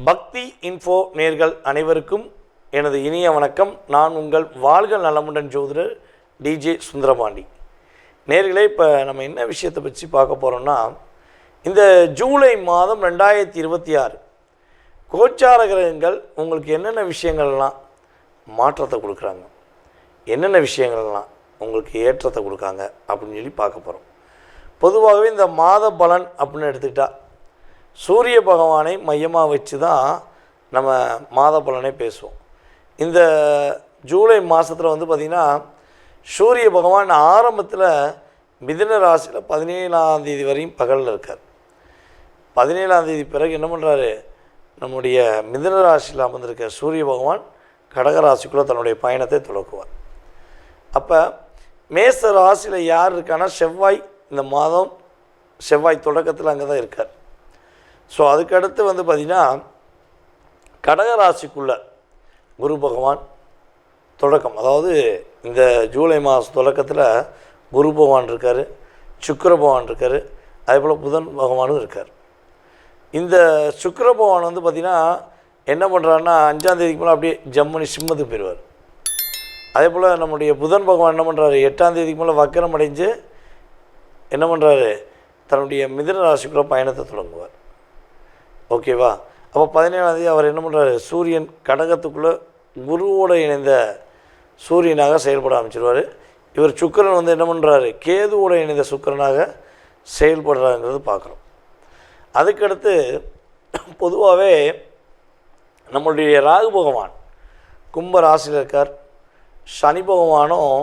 பக்தி இன்ஃபோ நேர்கள் அனைவருக்கும் எனது இனிய வணக்கம். நான் உங்கள் வாழ்க நலமுடன் ஜோதிடர் டிஜே சுந்தரபாண்டி. நேர்களே, இப்போ நம்ம என்ன விஷயத்தை பற்றி பார்க்க போகிறோம்னா, இந்த ஜூலை மாதம் 2026 கோச்சார கிரகங்கள் உங்களுக்கு என்னென்ன விஷயங்கள்லாம் மாற்றத்தை கொடுக்குறாங்க, என்னென்ன விஷயங்கள்லாம் உங்களுக்கு ஏற்றத்தை கொடுக்காங்க அப்படின்னு சொல்லி பார்க்க போகிறோம். பொதுவாகவே இந்த மாத பலன் அப்படின்னு எடுத்துக்கிட்டால் சூரிய பகவானை மையமாக வச்சு தான் நம்ம மாத பலனை பேசுவோம். இந்த ஜூலை மாதத்தில் பார்த்திங்கன்னா சூரிய பகவான் ஆரம்பத்தில் மிதுன ராசியில் 17ஆம் தேதி வரையும் பகலில் இருக்கார். 17ஆம் தேதி பிறகு என்ன பண்ணுறாரு, நம்முடைய மிதுன ராசியில் அமர்ந்திருக்க சூரிய பகவான் கடக ராசிக்குள்ளே தன்னுடைய பயணத்தை தொடக்குவார். அப்போ மேச ராசியில் யார் இருக்கான்னா செவ்வாய், இந்த மாதம் செவ்வாய் தொடக்கத்தில் அங்கே தான் இருக்கார். ஸோ அதுக்கடுத்து பார்த்திங்கன்னா கடகராசிக்குள்ள குரு பகவான் தொடக்கம், அதாவது இந்த ஜூலை மாதம் தொடக்கத்தில் குரு பகவான் இருக்கார், சுக்கிர பகவான் இருக்கார், அதே போல் புதன் பகவானும் இருக்கார். இந்த சுக்கிர பகவான் பார்த்திங்கன்னா என்ன பண்ணுறாருன்னா 5ஆம் தேதிக்கு மேலே அப்படியே ஜம்மனி சிம்மத்துக்கு போயிடுவார். அதே போல் நம்முடைய புதன் பகவான் என்ன பண்ணுறாரு, 8ஆம் தேதிக்கு மேலே வக்கரம் அடைஞ்சு என்ன பண்ணுறாரு, தன்னுடைய மிதுன ராசிக்குள்ளே பயணத்தை தொடங்குவார். ஓகேவா? அப்போ 17ஆம் தேதி அவர் என்ன பண்ணுறாரு, சூரியன் கடகத்துக்குள்ளே குருவோடு இணைந்த சூரியனாக செயல்பட ஆரம்பிச்சிருவார். இவர் சுக்கிரன் என்ன பண்ணுறாரு, கேதுவோடு இணைந்த சுக்கிரனாக செயல்படுறாங்கிறது பார்க்குறோம். அதுக்கடுத்து பொதுவாகவே நம்மளுடைய ராகு பகவான் கும்ப ராசியில் இருக்கார். சனி பகவானும்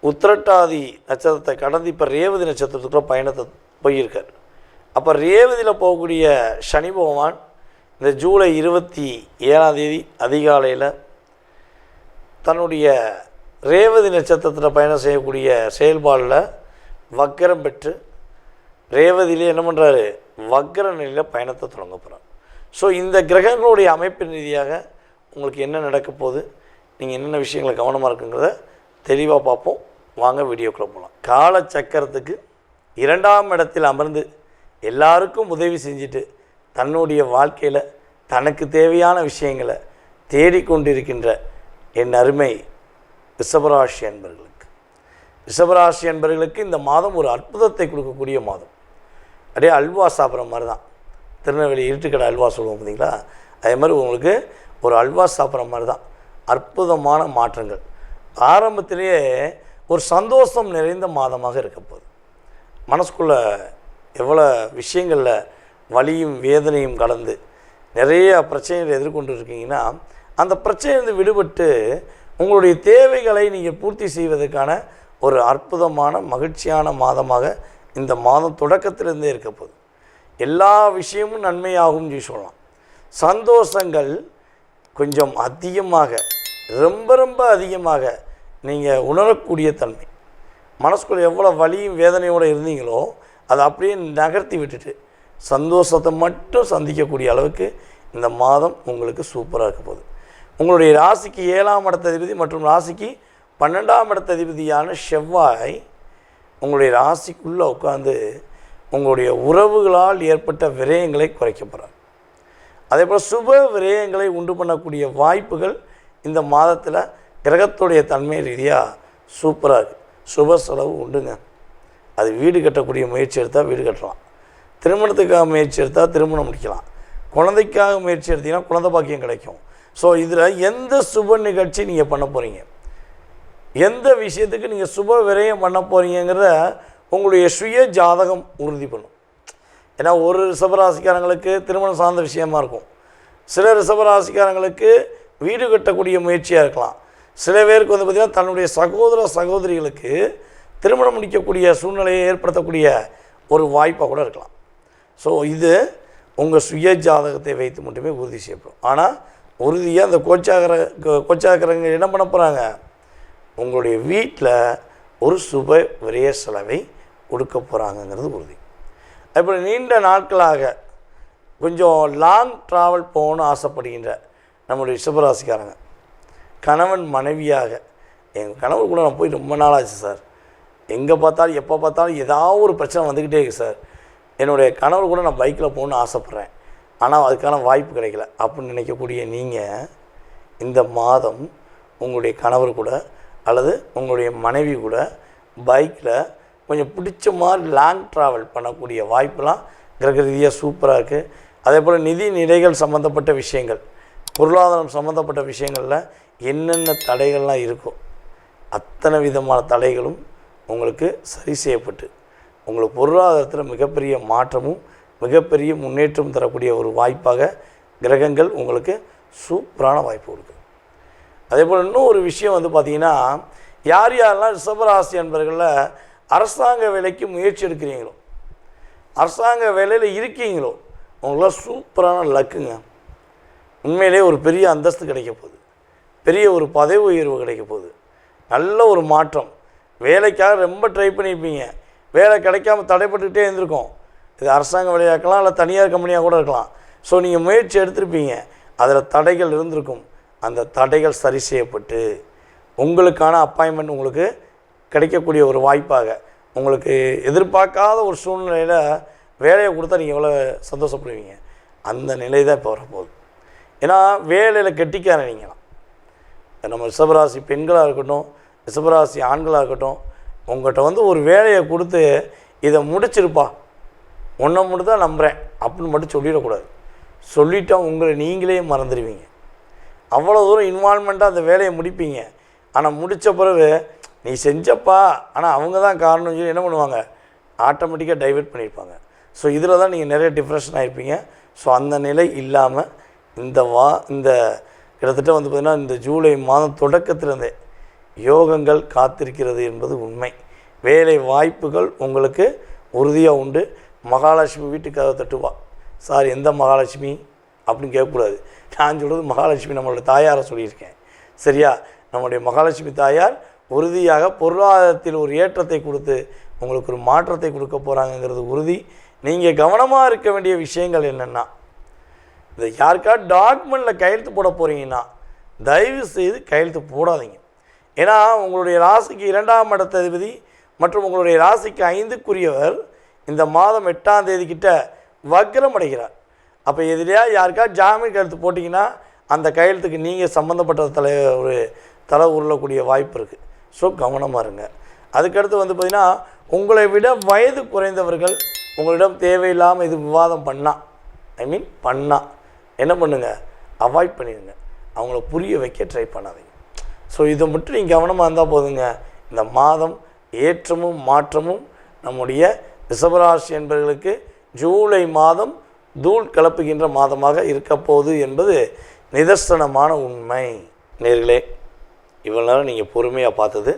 உத்திரட்டாதி நட்சத்திரத்தை கடந்து இப்போ ரேவதி நட்சத்திரத்துக்குள்ளே பயணத்தை போயிருக்கார். அப்போ ரேவதியில் போகக்கூடிய சனி பகவான் இந்த ஜூலை 27ஆம் தேதி அதிகாலையில் தன்னுடைய ரேவதி நட்சத்திரத்தில் பயணம் செய்யக்கூடிய செயல்பாடில் வக்கரம் பெற்று ரேவதியிலே என்ன பண்ணுறாரு, வக்கர நிலையில் பயணத்தை தொடங்க போகிறார். ஸோ இந்த கிரகங்களுடைய அமைப்பின் ரீதியாக உங்களுக்கு என்ன நடக்க போகுது, நீங்கள் என்னென்ன விஷயங்களை கவனமாக இருக்குங்கிறத தெளிவாக பார்ப்போம். வாங்க வீடியோக்குள்ளே போகலாம். காலச்சக்கரத்துக்கு 2ஆம் இடத்தில் அமர்ந்து எல்லாருக்கும் உதவி செஞ்சுட்டு தன்னுடைய வாழ்க்கையில் தனக்கு தேவையான விஷயங்களை தேடிக்கொண்டிருக்கின்ற என் அருமை ரிஷபராசி அன்பர்களுக்கு இந்த மாதம் ஒரு அற்புதத்தை கொடுக்கக்கூடிய மாதம். அப்படியே அல்வா சாப்பிட்ற மாதிரி தான். திருநெல்வேலி இருட்டுக்கடை அல்வா சொல்லுவோம் பார்த்தீங்களா, அதே மாதிரி உங்களுக்கு ஒரு அல்வா சாப்பிட்ற மாதிரி தான். அற்புதமான மாற்றங்கள் ஆரம்பத்திலேயே ஒரு சந்தோஷம் நிறைந்த மாதமாக இருக்க போகுது. மனசுக்குள்ளே எவ்வளோ விஷயங்களில் வலியும் வேதனையும் கலந்து நிறைய பிரச்சனைகளை எதிர்கொண்டு இருக்கீங்கன்னா, அந்த பிரச்சனையிலிருந்து விடுபட்டு உங்களுடைய தேவைகளை நீங்கள் பூர்த்தி செய்வதற்கான ஒரு அற்புதமான மகிழ்ச்சியான மாதமாக இந்த மாதம் தொடக்கத்திலிருந்தே இருக்க போகுது. எல்லா விஷயமும் நன்மையாகும் சொல்லலாம். சந்தோஷங்கள் கொஞ்சம் அதிகமாக, ரொம்ப அதிகமாக நீங்கள் உணரக்கூடிய தன்மை. மனசுக்குள்ளே எவ்வளோ வலியும் வேதனையோடு இருந்தீங்களோ அதை அப்படியே நகர்த்தி விட்டுட்டு சந்தோஷத்தை மட்டும் சந்திக்கக்கூடிய அளவுக்கு இந்த மாதம் உங்களுக்கு சூப்பராக இருக்க போகுது. உங்களுடைய ராசிக்கு 7ஆம் இடத்த அதிபதி மற்றும் ராசிக்கு 12ஆம் இடத்த அதிபதியான செவ்வாய் உங்களுடைய ராசிக்குள்ளே உட்காந்து உங்களுடைய உறவுகளால் ஏற்பட்ட விரயங்களை குறைக்க போகிறார். அதே போல் சுப விரயங்களை உண்டு பண்ணக்கூடிய வாய்ப்புகள் இந்த மாதத்தில் கிரகத்துடைய தன்மை ரீதியாக சூப்பராக இருக்குது. சுப செலவு உண்டுங்க. அது வீடு கட்டக்கூடிய முயற்சி எடுத்தால் வீடு கட்டலாம், திருமணத்துக்காக முயற்சி எடுத்தால் திருமணம் முடிக்கலாம், குழந்தைக்காக முயற்சி எடுத்திங்கன்னா குழந்தை பாக்கியம் கிடைக்கும். ஸோ இதில் எந்த சுப நிகழ்ச்சி நீங்கள் பண்ண போகிறீங்க, எந்த விஷயத்துக்கு நீங்கள் சுப விரயம் பண்ண போகிறீங்கிறத உங்களுடைய சுய ஜாதகம் உறுதி பண்ணும். ஏன்னா ஒரு ரிஷபராசிக்காரங்களுக்கு திருமணம் சார்ந்த விஷயமா இருக்கும், சில ரிஷபராசிக்காரங்களுக்கு வீடு கட்டக்கூடிய முயற்சியாக இருக்கலாம், சில பேருக்கு பார்த்திங்கன்னா தன்னுடைய சகோதரிகளுக்கு திருமணம் முடிக்கக்கூடிய சூழ்நிலையை ஏற்படுத்தக்கூடிய ஒரு வாய்ப்பாக கூட இருக்கலாம். ஸோ இது உங்கள் சுய ஜாதகத்தை வைத்து மட்டுமே உறுதி செய்யப்படும். ஆனால் உறுதியாக அந்த கோச்சாகரங்க என்ன பண்ண போகிறாங்க, உங்களுடைய வீட்டில் ஒரு சுப விரய செலவை கொடுக்க போகிறாங்கங்கிறது உறுதி. அப்படி நீண்ட நாட்களாக கொஞ்சம் லாங் ட்ராவல் போகணும்னு ஆசைப்படுகின்ற நம்முடைய ரிஷபராசிக்காரங்க, கணவன் மனைவியாக, எங்கள் கணவர் கூட நான் போய் ரொம்ப நாளாச்சு சார், எங்கே பார்த்தாலும் எப்போ பார்த்தாலும் ஏதாவது ஒரு பிரச்சனை வந்துக்கிட்டே இருக்குது சார், என்னுடைய கணவர் கூட நான் பைக்கில் போகணுன்னு ஆசைப்பட்றேன் ஆனால் அதுக்கான வாய்ப்பு கிடைக்கல அப்படின்னு நினைக்கக்கூடிய நீங்கள் இந்த மாதம் உங்களுடைய கணவர் கூட அல்லது உங்களுடைய மனைவி கூட பைக்கில் கொஞ்சம் பிடிச்ச மாதிரி லாங் ட்ராவல் பண்ணக்கூடிய வாய்ப்பெலாம் கிரக ரீதியாக சூப்பராக இருக்குது. அதே போல் நிதி நிலைகள் சம்மந்தப்பட்ட விஷயங்கள், பொருளாதாரம் சம்மந்தப்பட்ட விஷயங்களில் என்னென்ன தடைகள்லாம் இருக்கோ அத்தனை விதமான தடைகளும் உங்களுக்கு சரி செய்யப்பட்டு உங்களுக்கு பொருளாதாரத்தில் மிகப்பெரிய மாற்றமும் மிகப்பெரிய முன்னேற்றம் தரக்கூடிய ஒரு வாய்ப்பாக கிரகங்கள் உங்களுக்கு சூப்பரான வாய்ப்பு கொடுக்குது. அதே போல் இன்னும் ஒரு விஷயம் வந்து பார்த்திங்கன்னா, யார் யாரெல்லாம் ரிஷபராசி என்பர்களில் அரசாங்க வேலைக்கு முயற்சி எடுக்கிறீங்களோ, அரசாங்க வேலையில் இருக்கீங்களோ, உங்களாம் சூப்பரான லக்குங்க. உண்மையிலே ஒரு பெரிய அந்தஸ்து கிடைக்க போகுது, பெரிய ஒரு பதவி உயர்வு கிடைக்க போகுது, நல்ல ஒரு மாற்றம். வேலைக்காக ரொம்ப ட்ரை பண்ணியிருப்பீங்க, வேலை கிடைக்காம தடைப்பட்டுக்கிட்டே இருந்திருக்கோம். இது அரசாங்க வேலையாக இருக்கலாம், இல்லை தனியார் கம்பெனியாக கூட இருக்கலாம். ஸோ நீங்கள் முயற்சி எடுத்திருப்பீங்க, அதில் தடைகள் இருந்திருக்கும். அந்த தடைகள் சரி செய்யப்பட்டு உங்களுக்கான அப்பாயின்மெண்ட் உங்களுக்கு கிடைக்கக்கூடிய ஒரு வாய்ப்பாக, உங்களுக்கு எதிர்பார்க்காத ஒரு சூழ்நிலையில் வேலையை கொடுத்தா நீங்கள் எவ்வளோ சந்தோஷப்படுவீங்க, அந்த நிலை தான் இப்போ வரப்போகுது. ஏன்னா வேலையில் கெட்டிக்காரன் நீங்களாம். நம்ம ரிஷபராசி பெண்களாக இருக்கட்டும், ரிஷபராசி ஆண்களாக இருக்கட்டும், உங்கள்கிட்ட வந்து ஒரு வேலையை கொடுத்து இதை முடிச்சிருப்பா, ஒன்றை மட்டும் தான் நம்புகிறேன் அப்படின்னு மட்டும் சொல்லிடக்கூடாது. சொல்லிட்டா உங்களை நீங்களே மறந்துடுவீங்க. அவ்வளோ தூரம் இன்வால்மெண்ட்டாக அந்த வேலையை முடிப்பீங்க. ஆனால் முடித்த பிறகு நீ செஞ்சப்பா, ஆனால் அவங்க தான் காரணம்னு சொல்லி என்ன பண்ணுவாங்க, ஆட்டோமேட்டிக்காக டைவெர்ட் பண்ணியிருப்பாங்க. ஸோ இதில் தான் நீங்கள் நிறைய டிப்ரெஷன் ஆகிருப்பீங்க. ஸோ அந்த நிலை இல்லாமல் இந்த கிட்டத்தட்ட வந்து பார்த்திங்கன்னா இந்த ஜூலை மாதம் தொடக்கத்திலிருந்தே யோகங்கள் காத்திருக்கிறது என்பது உண்மை. வேலை வாய்ப்புகள் உங்களுக்கு உறுதியாக உண்டு. மகாலட்சுமி வீட்டுக்காக தட்டுவா. சார் எந்த மகாலட்சுமி அப்படின்னு கேட்கக்கூடாது. நான் சொல்கிறது மகாலட்சுமி நம்மளோட தாயாரை சொல்லியிருக்கேன். சரியா? நம்முடைய மகாலட்சுமி தாயார் உறுதியாக பொருளாதாரத்தில் ஒரு ஏற்றத்தை கொடுத்து உங்களுக்கு ஒரு மாற்றத்தை கொடுக்க போகிறாங்கங்கிறது உறுதி. நீங்கள் கவனமாக இருக்க வேண்டிய விஷயங்கள் என்னென்னா, இந்த யாருக்காவது டாக்குமெண்ட்டில் கையெழுத்து போட போகிறீங்கன்னா தயவு செய்து கையெழுத்து போடாதீங்க. ஏன்னா உங்களுடைய ராசிக்கு 2ஆம் இடத்ததிபதி மற்றும் உங்களுடைய ராசிக்கு 5க்குரியவர் இந்த மாதம் 8ஆம் தேதிக்கிட்ட வக்ரம் அடைகிறார். அப்போ எதிரியா யாருக்காவது ஜாமீன் கையெழுத்து போட்டிங்கன்னா அந்த கையெழுத்துக்கு நீங்கள் சம்மந்தப்பட்ட ஒரு தலை உருளக்கூடிய வாய்ப்பு இருக்குது. ஸோ கவனமாக இருங்க. அதுக்கடுத்து வந்து பார்த்திங்கன்னா, உங்களை விட வயது குறைந்தவர்கள் உங்களிடம் தேவையில்லாமல் இது விவாதம் பண்ணால் என்ன பண்ணுங்கள், அவாய்ட் பண்ணிடுங்க. அவங்கள புரிய வைக்க ட்ரை பண்ணாதீங்க. ஸோ இதை மட்டும் நீங்கள் கவனமாக இருந்தால் போதுங்க. இந்த மாதம் ஏற்றமும் மாற்றமும் நம்முடைய ரிஷபராசி என்பவர்களுக்கு ஜூலை மாதம் தூள் கலப்புகின்ற மாதமாக இருக்க போகுது என்பது நிதர்சனமான உண்மை. நேர்களே, இவ்வளோ நேரம் நீங்கள் பொறுமையாக பார்த்தது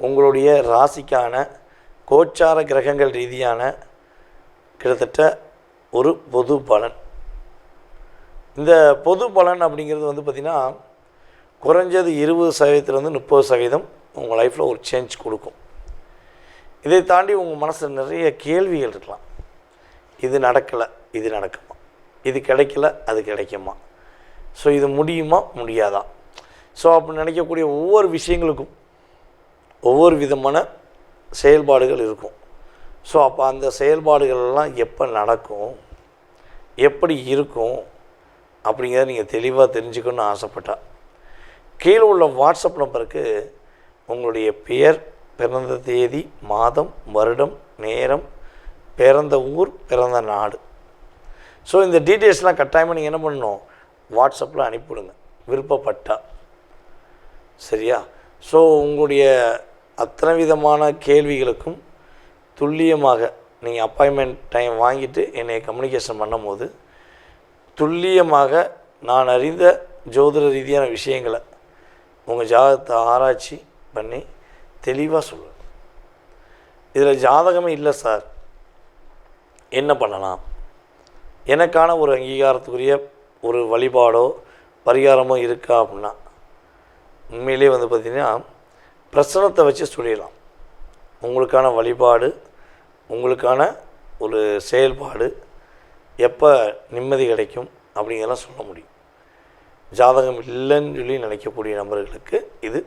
உங்களுடைய ராசிக்கான கோச்சார கிரகங்கள் ரீதியான கிட்டத்தட்ட ஒரு பொது பலன். இந்த பொது பலன் அப்படிங்கிறது வந்து பார்த்திங்கன்னா குறைஞ்சது 20% 30% உங்கள் லைஃப்பில் ஒரு சேஞ்ச் கொடுக்கும். இதை தாண்டி உங்கள் மனசில் நிறைய கேள்விகள் இருக்கலாம். இது நடக்கலை, இது நடக்குமா, இது கிடைக்கல, அது கிடைக்குமா, ஸோ இது முடியுமா முடியாதா. ஸோ அப்படி நினைக்கக்கூடிய ஒவ்வொரு விஷயங்களுக்கும் ஒவ்வொரு விதமான செயல்பாடுகள் இருக்கும். ஸோ அப்போ அந்த செயல்பாடுகள்லாம் எப்போ நடக்கும், எப்படி இருக்கும் அப்படிங்கிறத நீங்கள் தெளிவாக தெரிஞ்சுக்கணுன்னு ஆசைப்பட்டா கீழே உள்ள வாட்ஸ்அப் நம்பருக்கு உங்களுடைய பெயர், பிறந்த தேதி, மாதம், வருடம், நேரம், பிறந்த ஊர், பிறந்த நாடு, ஸோ இந்த டீட்டெயில்ஸ்லாம் கட்டாயமாக நீங்கள் என்ன பண்ணணும், வாட்ஸ்அப்பில் அனுப்பிவிடுங்க விருப்பப்பட்டால். சரியா? ஸோ உங்களுடைய அத்தனை விதமான கேள்விகளுக்கும் துல்லியமாக நீங்கள் அப்பாயின்மெண்ட் டைம் வாங்கிட்டு என்னை கம்யூனிகேஷன் பண்ணும்போது துல்லியமாக நான் அறிந்த ஜோதிட ரீதியான விஷயங்களை உங்கள் ஜாதகத்தை ஆராய்ச்சி பண்ணி தெளிவாக சொல்லுங்கள். இதில் ஜாதகமே இல்லை சார், என்ன பண்ணலாம், எனக்கான ஒரு அங்கீகாரத்துக்குரிய ஒரு வழிபாடோ பரிகாரமோ இருக்கா அப்படின்னா உண்மையிலே வந்து பார்த்திங்கன்னா பிரசனத்தை வச்சு சொல்லிடலாம். உங்களுக்கான வழிபாடு, உங்களுக்கான ஒரு செயல்பாடு, எப்போ நிம்மதி கிடைக்கும் அப்படிங்கிறலாம் சொல்ல முடியும். ஜாதகம் இல்லைன்னு சொல்லி நினைக்கக்கூடிய நபர்களுக்கு இது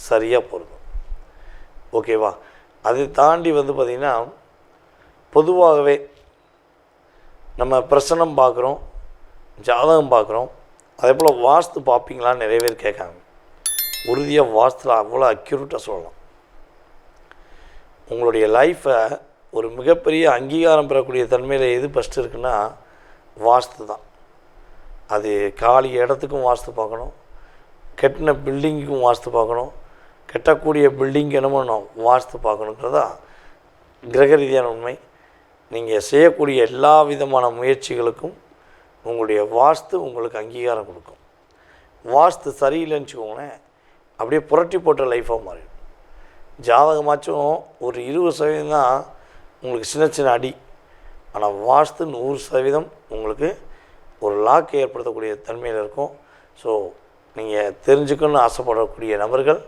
சரியாக பொருந்தும். ஓகேவா? அதை தாண்டி வந்து பார்த்திங்கன்னா பொதுவாகவே நம்ம பிரசனம் பார்க்குறோம், ஜாதகம் பார்க்குறோம். அதே போல் வாஸ்து பார்ப்பீங்களான்னு நிறைய பேர் கேட்காங்க. உறுதியாக வாஸ்துவில் அவ்வளோ அக்யூரேட்டாக சொல்லலாம். உங்களுடைய லைஃப்பை ஒரு மிகப்பெரிய அங்கீகாரம் பெறக்கூடிய தன்மையில் எது ஃபஸ்ட்டு இருக்குன்னா வாஸ்து தான். அது காலி இடத்துக்கும் வாஸ்து பார்க்கணும், கெட்டின பில்டிங்குக்கும் வாஸ்து பார்க்கணும், கெட்டக்கூடிய பில்டிங் என்ன பண்ணணும் வாஸ்து பார்க்கணுங்கிறதா கிரக ரீதியான உண்மை. நீங்கள் செய்யக்கூடிய எல்லா விதமான முயற்சிகளுக்கும் உங்களுடைய வாஸ்து உங்களுக்கு அங்கீகாரம் கொடுக்கும். வாஸ்து சரியில்லைன்னு வச்சுக்கோங்களேன், அப்படியே புரட்டி போட்ட லைஃபாக மாறிடும். ஜாதகமாச்சும் ஒரு 20% தான் உங்களுக்கு சின்ன சின்ன அடி, ஆனால் வாஸ்து 100% உங்களுக்கு ஒரு லாக் ஏற்படுத்தக்கூடிய தன்மையில் இருக்கும். ஸோ நீங்கள் தெரிஞ்சுக்கணுன்னு ஆசைப்படக்கூடிய நபர்கள்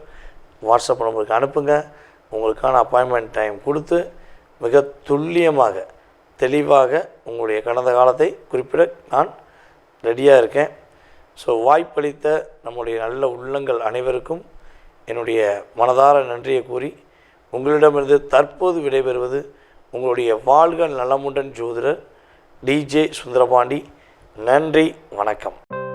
வாட்ஸ்அப் நம்பருக்கு அனுப்புங்க. உங்களுக்கான அப்பாயின்மெண்ட் டைம் கொடுத்து மிக துல்லியமாக தெளிவாக உங்களுடைய கடந்த காலத்தை குறிப்பிட நான் ரெடியாக இருக்கேன். ஸோ வாய்ப்பளித்த நம்முடைய நல்ல உள்ளங்கள் அனைவருக்கும் என்னுடைய மனதார நன்றியை கூறி உங்களிடமிருந்து தற்போது விடைபெறுவது உங்களுடைய வாழ்க நலமுடன் ஜோதிடர் DJ சுந்தரபாண்டி. நன்றி, வணக்கம்.